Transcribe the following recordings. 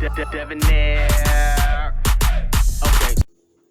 Debonair. Okay.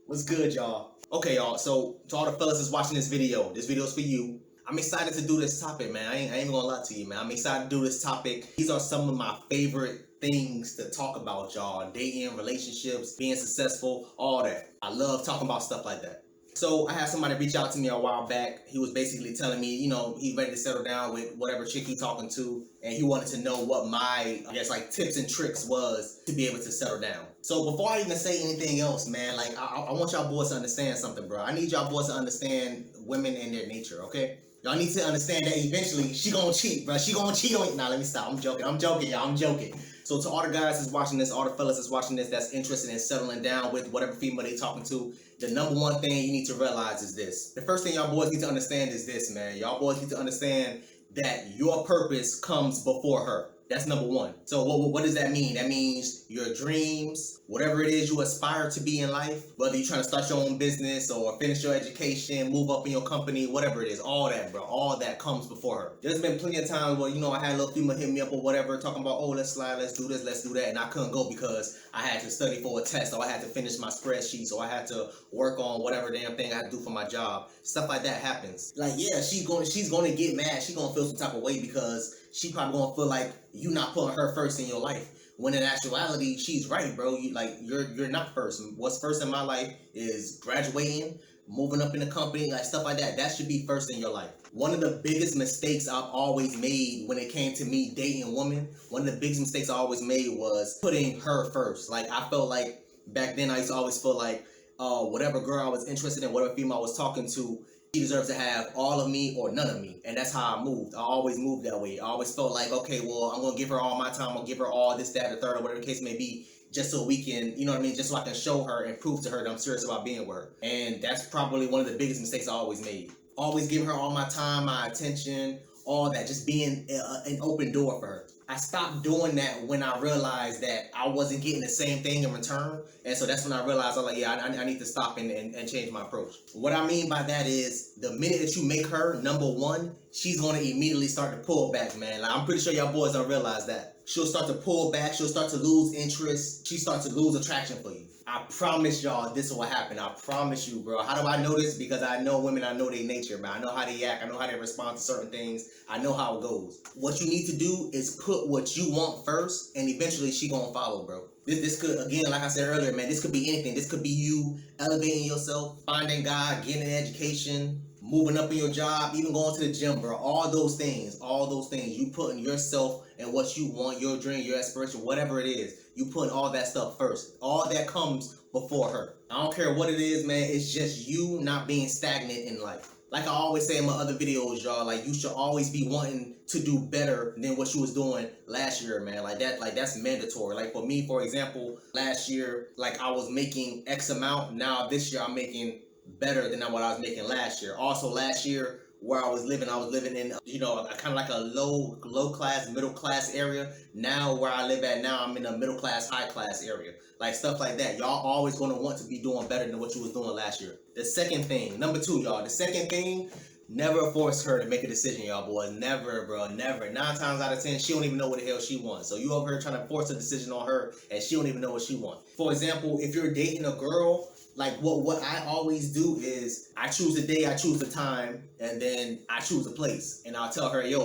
What's good, y'all? Okay, y'all. So to all the fellas that's watching this video's for you. I'm excited to do this topic, man. I ain't even gonna lie to you, man. I'm excited to do this topic. These are some of my favorite things to talk about, y'all. Dating, relationships, being successful, all that. I love talking about stuff like that. So I had somebody reach out to me a while back. He was basically telling me, he's ready to settle down with whatever chick he's talking to, and he wanted to know what my, tips and tricks was to be able to settle down. So before I even say anything else, man, I want y'all boys to understand something, bro. I need y'all boys to understand women and their nature, okay? Y'all need to understand that eventually she gonna cheat, bro. She gonna cheat on you. Nah, let me stop. I'm joking, y'all. I'm joking. So to all the guys that's watching this, all the fellas that's watching this, that's interested in settling down with whatever female they talking to, the number one thing you need to realize is this. The first thing y'all boys need to understand is this, man. Y'all boys need to understand that your purpose comes before her. That's number one. So what does that mean? That means your dreams, whatever it is you aspire to be in life, whether you're trying to start your own business or finish your education, move up in your company, whatever it is, all that, bro, all that comes before her. There's been plenty of times where, I had a little female hit me up or whatever, talking about, oh, let's slide, let's do this, let's do that, and I couldn't go because I had to study for a test, or I had to finish my spreadsheet, or I had to work on whatever damn thing I had to do for my job. Stuff like that happens. Like, yeah, she's gonna get mad. She's gonna feel some type of way because she probably gonna feel like you not putting her first in your life. When in actuality, she's right, bro. You're not first. What's first in my life is graduating, moving up in the company, like stuff like that. That should be first in your life. One of the biggest mistakes I've always made when it came to me dating a woman, one of the biggest mistakes I always made was putting her first. Like, I felt like back then I used to always feel like whatever girl I was interested in, whatever female I was talking to, she deserves to have all of me or none of me. And that's how I moved. I always moved that way. I always felt like, okay, well, I'm going to give her all my time. I'll give her all this, that, the third, or whatever the case may be, just so we can, just so I can show her and prove to her that I'm serious about being with her. And that's probably one of the biggest mistakes I always made. Always giving her all my time, my attention, all that, just being an open door for her. I stopped doing that when I realized that I wasn't getting the same thing in return. And so that's when I realized, I'm like, yeah, I need to stop and change my approach. What I mean by that is the minute that you make her number one, she's going to immediately start to pull back, man. Like, I'm pretty sure y'all boys don't realize that. She'll start to pull back. She'll start to lose interest. She starts to lose attraction for you. I promise y'all this will happen. I promise you, bro. How do I know this? Because I know women. I know their nature, man. I know how they act. I know how they respond to certain things. I know how it goes. What you need to do is put what you want first, and eventually she gonna follow, bro. This could, again, like I said earlier, man, this could be anything. This could be you elevating yourself, finding God, getting an education, moving up in your job, even going to the gym, bro. All those things, you putting yourself and what you want, your dream, your aspiration, whatever it is, you putting all that stuff first. All that comes before her. I don't care what it is, man. It's just you not being stagnant in life. Like I always say in my other videos, y'all, like, you should always be wanting to do better than what you was doing last year, man. Like that's mandatory. Like for me, for example, last year, like I was making X amount. Now this year I'm making better than what I was making last year. Also last year, where I was living in, kind of like a low class, middle class area. Now where I live at now, I'm in a middle class, high class area. Like stuff like that. Y'all always going to want to be doing better than what you was doing last year. The second thing, number two, y'all, the second thing, never force her to make a decision, y'all boys. Never, bro, never. 9 times out of 10, she don't even know what the hell she wants. So you over here trying to force a decision on her and she don't even know what she wants. For example, if you're dating a girl, like what I always do is I choose the day, I choose the time, and then I choose a place. And I'll tell her, yo,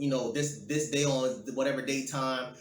well, this day on whatever date time,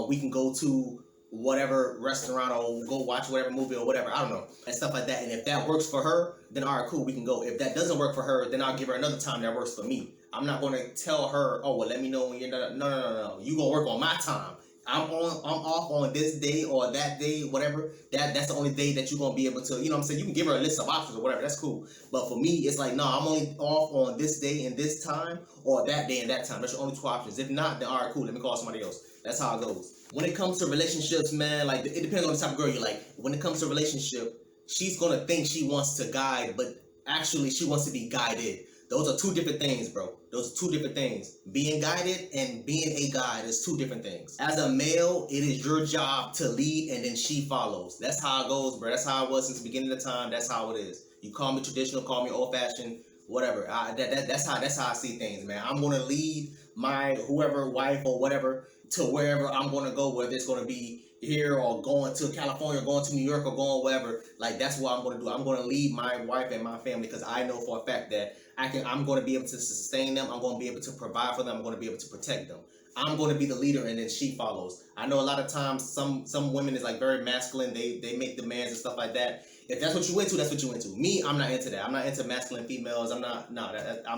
we can go to whatever restaurant or go watch whatever movie or whatever, I don't know, and stuff like that. And if that works for her, then all right, cool, we can go. If that doesn't work for her, then I'll give her another time that works for me. I'm not going to tell her, oh, well, let me know when you're done. No. You gonna work on my time. I'm off on this day or that day, whatever. That's the only day that you're gonna be able to, what I'm saying? You can give her a list of options or whatever, that's cool. But for me, it's like, no, I'm only off on this day and this time, or that day and that time. That's your only 2 options. If not, then all right, cool, let me call somebody else. That's how it goes. When it comes to relationships, man, like it depends on the type of girl you like. When it comes to relationship, she's gonna think she wants to guide, but actually she wants to be guided. Those are 2 different things, bro. Those are 2 different things. Being guided and being a guide is 2 different things. As a male, it is your job to lead and then she follows. That's how it goes, bro. That's how it was since the beginning of the time. That's how it is. You call me traditional, call me old-fashioned, whatever. That's how I see things, man. I'm gonna lead my whoever wife or whatever to wherever I'm going to go, whether it's going to be here or going to California or going to New York or going wherever. Like, that's what I'm going to do. I'm going to leave my wife and my family because I know for a fact that I'm going to be able to sustain them. I'm going to be able to provide for them. I'm going to be able to protect them. I'm going to be the leader, and then she follows. I know a lot of times some women is like very masculine. They make demands and stuff like that. If that's what you into, that's what you into. Me, I'm not into that. I'm not into masculine females. I'm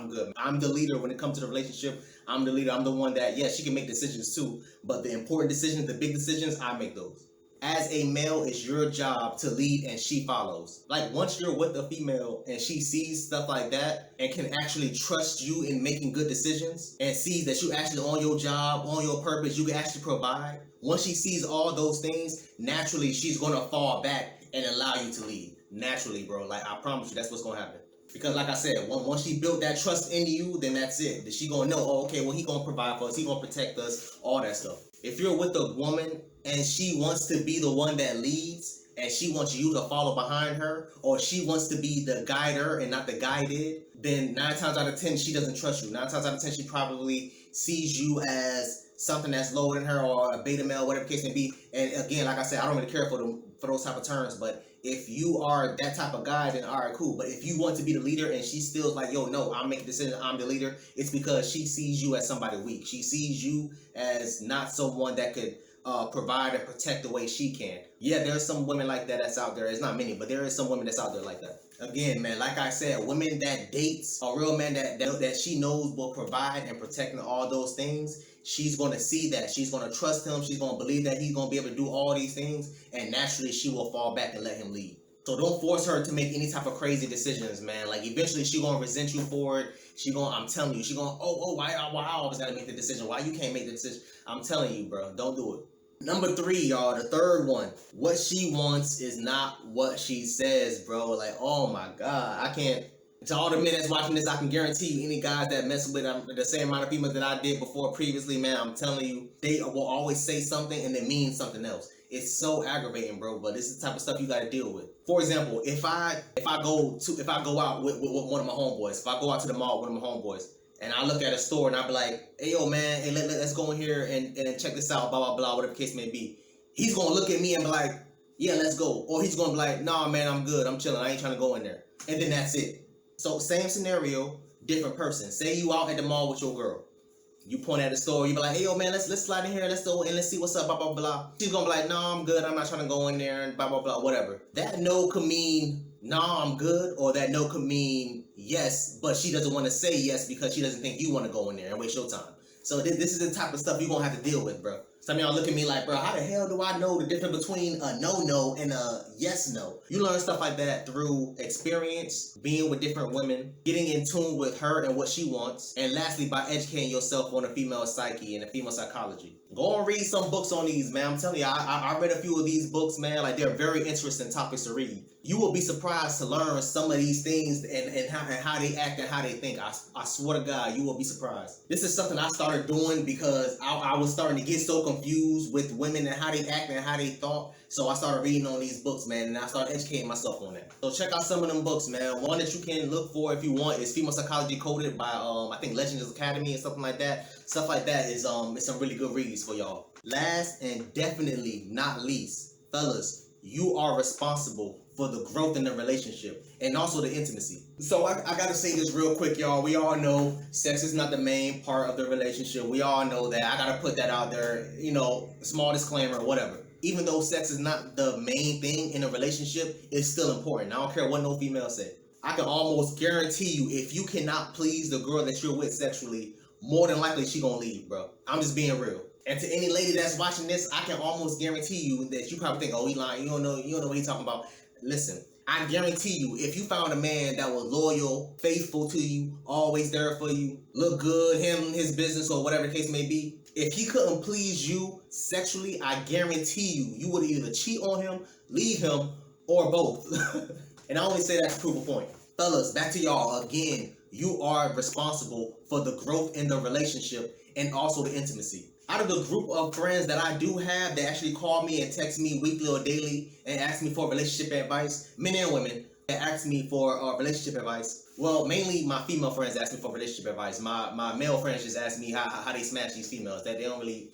good. I'm the leader when it comes to the relationship. I'm the leader. I'm the one that, yeah, she can make decisions too. But the important decisions, the big decisions, I make those. As a male, it's your job to lead and she follows. Like, once you're with a female and she sees stuff like that and can actually trust you in making good decisions and sees that you actually on your job, on your purpose, you can actually provide. Once she sees all those things, naturally she's gonna fall back and allow you to lead. Naturally, bro. Like, I promise you, that's what's gonna happen. Because like I said, once she built that trust into you, then that's it. Then she gonna know, oh, okay, well, he gonna provide for us, he gonna protect us, all that stuff. If you're with a woman and she wants to be the one that leads and she wants you to follow behind her, or she wants to be the guider and not the guided, then 9 times out of 10 she doesn't trust you. 9 times out of 10 she probably sees you as something that's lower than her, or a beta male, whatever the case may be. And again, like I said, I don't really care for those type of terms, but if you are that type of guy, then all right, cool. But if you want to be the leader and she still's like, yo, no, I'm making decisions, I'm the leader, it's because she sees you as somebody weak. She sees you as not someone that could provide and protect the way she can. Yeah, there's some women like that that's out there. It's not many, but there is some women that's out there like that. Again, man, like I said, women that dates a real man that she knows will provide and protect and all those things, she's going to see that. She's going to trust him. She's going to believe that he's going to be able to do all these things. And naturally, she will fall back and let him lead. So don't force her to make any type of crazy decisions, man. Like, eventually, she's going to resent you for it. I'm telling you, she's going, why I always got to make the decision? Why you can't make the decision? I'm telling you, bro, don't do it. Number 3, y'all, the third one. What she wants is not what she says, bro. Like, oh my God, I can't. To all the men that's watching this, I can guarantee you, any guys that mess with the same amount of females that I did before previously, man, I'm telling you, they will always say something and it means something else. It's so aggravating, bro, but this is the type of stuff you gotta deal with. For example, if I go out with one of my homeboys, if I go out to the mall with one of my homeboys, and I look at a store and I be like, hey, yo, man, hey, let's go in here and check this out, blah, blah, blah, whatever the case may be. He's going to look at me and be like, yeah, let's go. Or he's going to be like, nah, man, I'm good. I'm chilling. I ain't trying to go in there. And then that's it. So same scenario, different person. Say you out at the mall with your girl. You point at the store. You be like, hey, yo, man, let's slide in here. Let's go and let's see what's up, blah, blah, blah. She's going to be like, no, I'm good. I'm not trying to go in there and blah, blah, blah, whatever. That no could mean, nah, I'm good. Or that no could mean yes, but she doesn't want to say yes because she doesn't think you want to go in there and waste your time. So this is the type of stuff you're going to have to deal with, bro. Some of y'all look at me like, bro, how the hell do I know the difference between a no and a yes-no? You learn stuff like that through experience, being with different women, getting in tune with her and what she wants, and lastly, by educating yourself on the female psyche and the female psychology. Go and read some books on these, man. I'm telling you, I read a few of these books, man. Like, they're very interesting topics to read. You will be surprised to learn some of these things and how they act and how they think. I swear to God, you will be surprised. This is something I started doing because I was starting to get so confused with women and how they act and how they thought. So I started reading on these books, man, and I started educating myself on that. So check out some of them books, man. One that you can look for if you want is Female Psychology Coded by I think Legends Academy and something like that. Stuff like that is it's some really good reads for y'all. Last and definitely not least, fellas, you are responsible for the growth in the relationship and also the intimacy. So I gotta say this real quick, y'all. We all know sex is not the main part of the relationship. We all know that. I gotta put that out there, you know, small disclaimer or whatever. Even though sex is not the main thing in a relationship, it's still important. I don't care what no female say. I can almost guarantee you, if you cannot please the girl that you're with sexually, more than likely she gonna leave, bro. I'm just being real. And to any lady that's watching this, I can almost guarantee you that you probably think, oh, he lying. You don't know what he's talking about. Listen, I guarantee you, if you found a man that was loyal, faithful to you, always there for you, look good, handling his business or whatever the case may be, if he couldn't please you sexually, I guarantee you would either cheat on him, leave him, or both. And I only say that to prove a point. Fellas, back to y'all. Again, you are responsible for the growth in the relationship and also the intimacy. Out of the group of friends that I do have that actually call me and text me weekly or daily and ask me for relationship advice, men and women, that ask me for relationship advice. Well, mainly my female friends ask me for relationship advice. My male friends just ask me how they smash these females. That they don't really,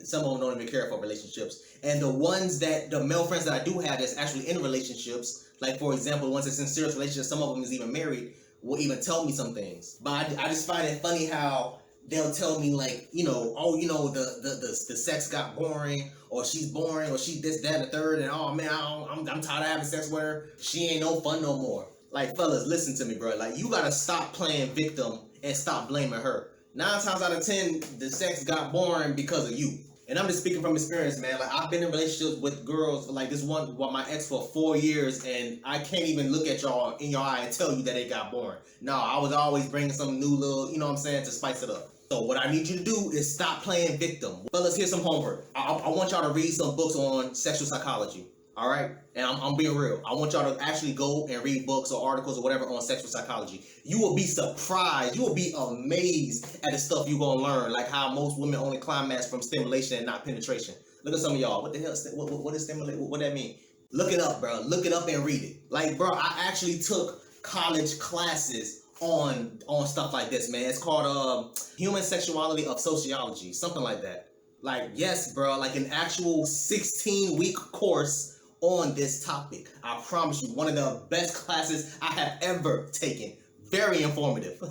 some of them don't even care for relationships. And the male friends that I do have that's actually in relationships, like for example, the ones that's in serious relationships, some of them is even married, will even tell me some things. But I just find it funny how they'll tell me like, oh, the sex got boring, or she's boring, or she this, that, and the third, and oh man, I'm tired of having sex with her. She ain't no fun no more. Like, fellas, listen to me, bro. Like, you gotta stop playing victim and stop blaming her. 9 times out of 10, the sex got boring because of you. And I'm just speaking from experience, man. Like, I've been in relationships with girls, like this one, with my ex for 4 years, and I can't even look at y'all in your eye and tell you that it got boring. No, I was always bringing some new little, you know what I'm saying, to spice it up. So what I need you to do is stop playing victim. Fellas, here's some homework. I want y'all to read some books on sexual psychology. All right, and I'm being real. I want y'all to actually go and read books or articles or whatever on sexual psychology. You will be surprised. You will be amazed at the stuff you're gonna learn, like how most women only climax from stimulation and not penetration. Look at some of y'all. What the hell? What is stimulation? What that mean? Look it up, bro. Look it up and read it. Like, bro, I actually took college classes on stuff like this, man. It's called Human Sexuality of Sociology, something like that. Like, yes, bro, like an actual 16-week course on this topic. I promise you, one of the best classes I have ever taken. Very informative.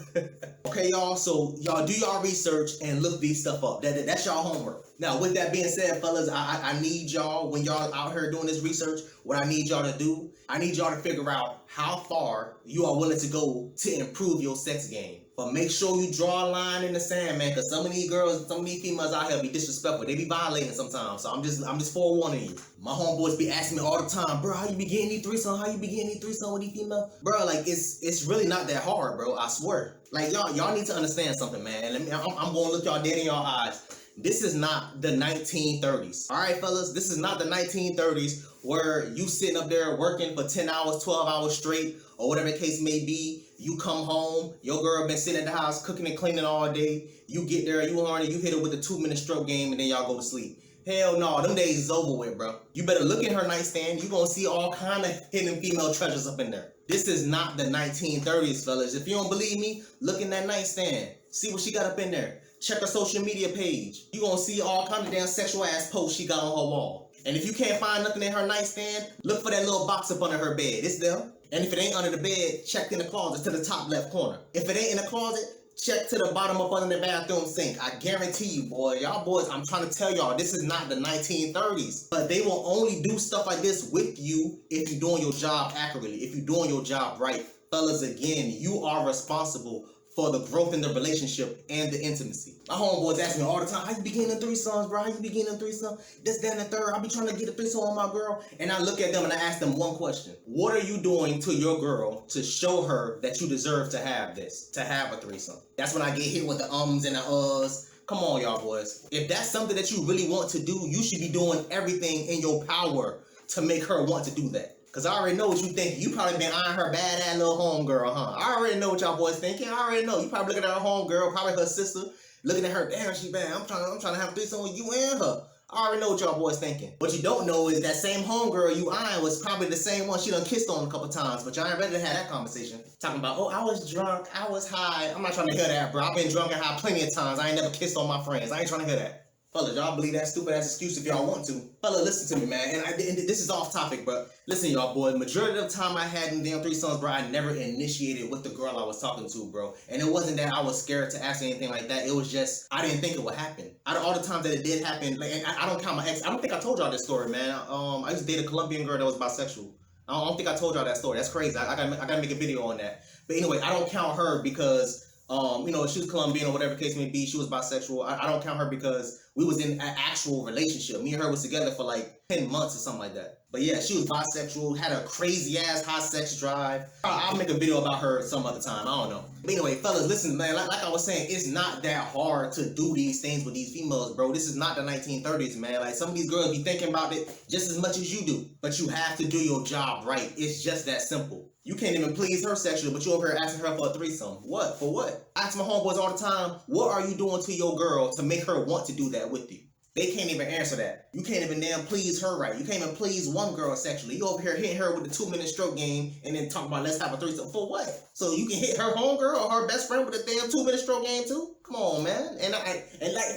Okay, y'all, so y'all do y'all research and look these stuff up. That's y'all homework. Now, with that being said, fellas, I need y'all, when y'all out here doing this research, what I need y'all to do, I need y'all to figure out how far you are willing to go to improve your sex game. But make sure you draw a line in the sand, man, because some of these girls, some of these females out here be disrespectful. They be violating sometimes. So I'm just forewarning you. My homeboys be asking me all the time, bro, how you be getting these threesomes? How you be getting these threesomes with these females? Bro, like, it's really not that hard, bro. I swear. Like, y'all need to understand something, man. I'm going to look y'all dead in y'all eyes. This is not the 1930s. All right, fellas, this is not the 1930s where you sitting up there working for 10 hours, 12 hours straight, or whatever the case may be. You come home, your girl been sitting at the house cooking and cleaning all day. You get there, you horny, you hit her with a 2-minute stroke game, and then y'all go to sleep. Hell no, them days is over with, bro. You better look at her nightstand. You gonna see all kind of hidden female treasures up in there. This is not the 1930s, fellas. If you don't believe me, look in that nightstand. See what she got up in there. Check her social media page. You gonna see all kind of damn sexual ass posts she got on her wall. And if you can't find nothing in her nightstand, look for that little box up under her bed. It's there. And if it ain't under the bed, check in the closet to the top left corner. If it ain't in the closet, check to the bottom up under the bathroom sink. I guarantee you, boy, y'all boys, I'm trying to tell y'all, this is not the 1930s. But they will only do stuff like this with you if you're doing your job accurately, if you're doing your job right. Fellas, again, you are responsible for the growth in the relationship and the intimacy. My homeboys ask me all the time, how you be getting them threesomes, bro? How you be getting them threesomes? This, that, and the third. I be trying to get a threesome on my girl. And I look at them and I ask them one question. What are you doing to your girl to show her that you deserve to have this, to have a threesome? That's when I get hit with the ums and the uhs. Come on, y'all boys. If that's something that you really want to do, you should be doing everything in your power to make her want to do that. Because I already know what you think. You probably been eyeing her bad-ass little homegirl, huh? I already know what y'all boys thinking. I already know. You probably looking at her homegirl, probably her sister, looking at her, damn, she bad. I'm trying to have a threesome with you and her. I already know what y'all boys thinking. What you don't know is that same homegirl you eyeing was probably the same one she done kissed on a couple times, but y'all ain't ready to have that conversation. Talking about, oh, I was drunk, I was high. I'm not trying to hear that, bro. I've been drunk and high plenty of times. I ain't never kissed on my friends. I ain't trying to hear that. Fellas, y'all believe that stupid ass excuse if y'all want to. Fella, listen to me, man. And this is off topic, but listen, y'all, boy. Majority of the time I had them damn threesomes, bro, I never initiated with the girl I was talking to, bro. And it wasn't that I was scared to ask anything like that. It was just I didn't think it would happen. Out of all the times that it did happen, like, and I don't count my ex. I don't think I told y'all this story, man. I used to date a Colombian girl that was bisexual. I don't think I told y'all that story. That's crazy. I gotta make a video on that. But anyway, I don't count her because she was Colombian or whatever case may be. She was bisexual. I don't count her because we was in an actual relationship. Me and her was together for like 10 months or something like that. But yeah, she was bisexual, had a crazy ass high sex drive. I'll make a video about her some other time. I don't know. But anyway, fellas, listen, man, like I was saying, it's not that hard to do these things with these females, bro. This is not the 1930s, man. Like, some of these girls be thinking about it just as much as you do. But you have to do your job right. It's just that simple. You can't even please her sexually, but you over here asking her for a threesome. What? For what? I ask my homeboys all the time, what are you doing to your girl to make her want to do that with you? They can't even answer that. You can't even damn please her right. You can't even please one girl sexually. You over here hitting her with the 2-minute stroke game and then talk about let's have a threesome for what? So you can hit her homegirl or her best friend with a damn 2-minute stroke game too? Come on, man. And like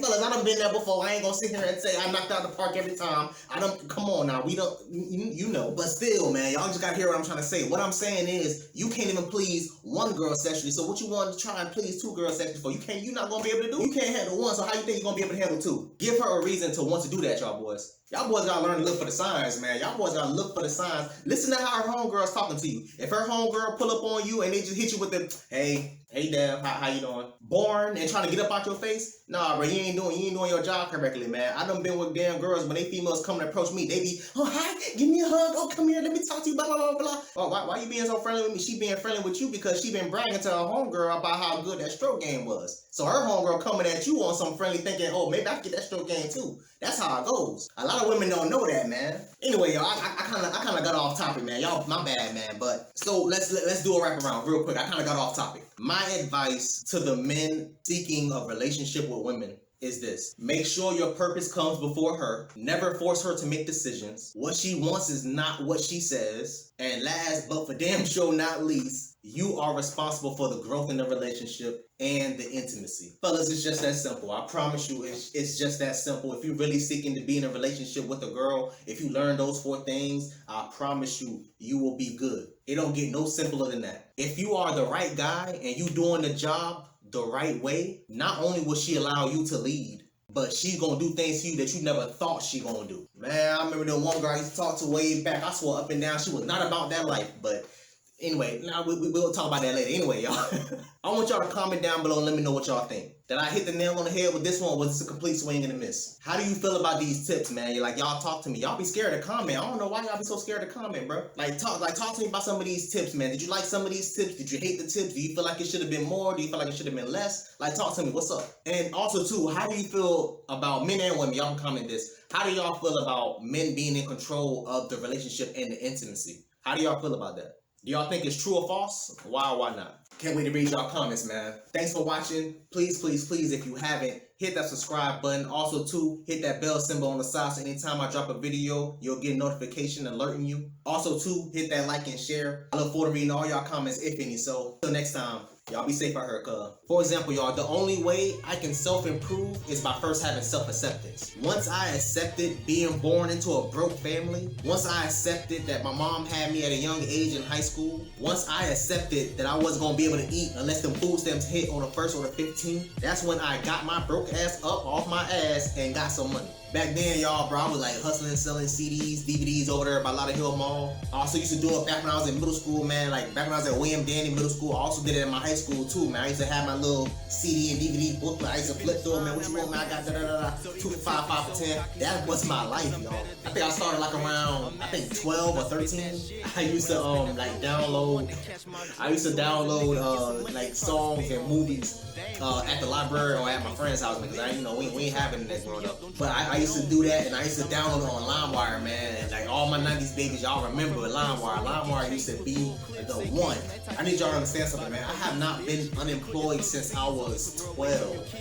fellas, I done been there before. I ain't gonna sit here and say I knocked out the park every time. Come on now. We don't, you know. But still, man, y'all just gotta hear what I'm trying to say. What I'm saying is you can't even please one girl sexually. So what you want to try and please 2 girls sexually for? You're not gonna be able to do. You can't handle one. So how you think you're gonna be able to handle 2? Give her a reason to want to do that, y'all boys. Y'all boys gotta learn to look for the signs, man. Y'all boys gotta look for the signs. Listen to how her homegirl's talking to you. If her homegirl pull up on you and they just hit you with the, hey Dev, how you doing? Born and trying to get up out your face? Nah, bro, you ain't doing your job correctly, man. I done been with damn girls when they females come and approach me, they be, oh hi, give me a hug, oh come here, let me talk to you, blah blah blah blah. Oh, why you being so friendly with me? She being friendly with you because she been bragging to her homegirl about how good that stroke game was. So her homegirl coming at you on some friendly thinking, oh maybe I can get that stroke game too. That's how it goes. A lot of women don't know that, man. Anyway, y'all, I kind of got off topic, man. Y'all, my bad, man. But so let's do a wrap around real quick. I kind of got off topic. My advice to the men seeking a relationship with women is this. Make sure your purpose comes before her. Never force her to make decisions. What she wants is not what she says. And last, but for damn sure not least, you are responsible for the growth in the relationship and the intimacy. Fellas, it's just that simple. I promise you, it's just that simple. If you're really seeking to be in a relationship with a girl, if you learn those 4 things, I promise you, you will be good. It don't get no simpler than that. If you are the right guy and you doing the job the right way, not only will she allow you to lead, but she's gonna do things to you that you never thought she gonna do. Man, I remember the one girl I used to talk to way back. I swore up and down she was not about that life, but anyway, now we'll talk about that later. Anyway, y'all, I want y'all to comment down below and let me know what y'all think. Did I hit the nail on the head with this one, or was this a complete swing and a miss? How do you feel about these tips, man? You're like, y'all talk to me. Y'all be scared to comment. I don't know why y'all be so scared to comment, bro. Talk to me about some of these tips, man. Did you like some of these tips? Did you hate the tips? Do you feel like it should have been more? Do you feel like it should have been less? Like, talk to me. What's up? And also, too, how do you feel about men and women? Y'all can comment this. How do y'all feel about men being in control of the relationship and the intimacy? How do y'all feel about that? Do y'all think it's true or false? Why or why not? Can't wait to read y'all comments, man. Thanks for watching. Please, please, please, if you haven't, hit that subscribe button. Also, too, hit that bell symbol on the side so anytime I drop a video, you'll get a notification alerting you. Also, too, hit that like and share. I look forward to reading all y'all comments, if any. So, till next time, y'all be safe out here, cuz. For example, y'all, the only way I can self-improve is by first having self-acceptance. Once I accepted being born into a broke family, once I accepted that my mom had me at a young age in high school, once I accepted that I wasn't gonna be able to eat unless them food stamps hit on the 1st or the 15th, that's when I got my broke ass up off my ass and got some money. Back then, y'all, bro, I was like hustling, selling CDs, DVDs over there by Lauderhill Mall. I also used to do it back when I was in middle school, man. Like back when I was at William Danny Middle School, I also did it in my high school too, man. I used to have my little CD and DVD booklet. I used to flip through it, man. What you want, man? I got 2 for $5, 5 for 10. That was my life, y'all. I think I started like around, 12 or 13. I used to download like songs and movies at the library or at my friend's house because we ain't having that growing up. But I used to do that, and I used to download it on LimeWire, man. And like all my 90s babies, y'all remember LimeWire. LimeWire used to be the one. I need y'all to understand something, man. I have not been unemployed since I was 12.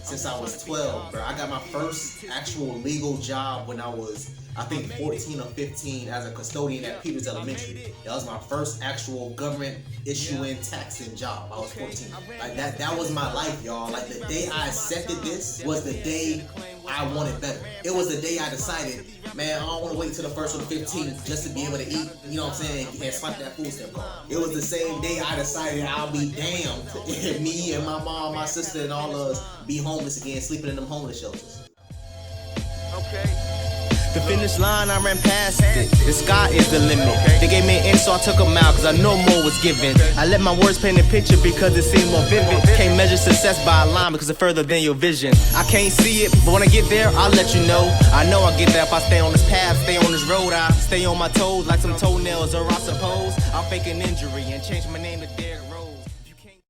Since I was 12, bro. I got my first actual legal job when I was, I think, 14 or 15 as a custodian at Peters Elementary. That was my first actual government issuing taxing job. I was 14. Like that was my life, y'all. Like the day I accepted this was the day I wanted better. It was the day I decided, man, I don't want to wait till the 1st or the 15th just to be able to eat, you know what I'm saying, and swipe that food stamp card. It was the same day I decided I'll be damned if me and my mom, my sister, and all of us be homeless again, sleeping in them homeless shelters. Okay. The finish line, I ran past it. The sky is the limit. They gave me an inch, so I took them out, cause I know more was given. I let my words paint a picture because it seemed more vivid. Can't measure success by a line because it's further than your vision. I can't see it, but when I get there, I'll let you know. I know I'll get there if I stay on this path, stay on this road. I stay on my toes like some toenails, or I suppose I'll fake an injury and change my name to Derrick Rose.